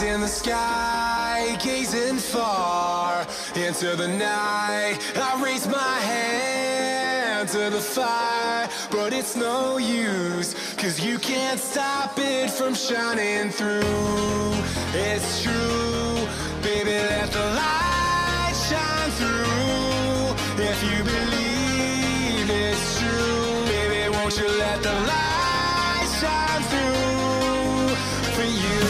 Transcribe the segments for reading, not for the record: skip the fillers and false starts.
In the sky, gazing far into the night, I raise my hand to the fire, but it's no use, 'cause you can't stop it from shining through. It's true, baby, let the light shine through. If you believe it's true, baby, won't you let the light shine through for you.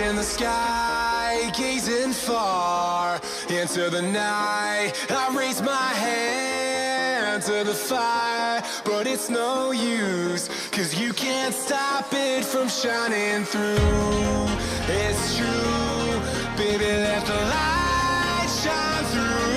In the sky, gazing far into the night, I raise my hand to the fire, but it's no use, 'cause you can't stop it from shining through. It's true, baby, let the light shine through.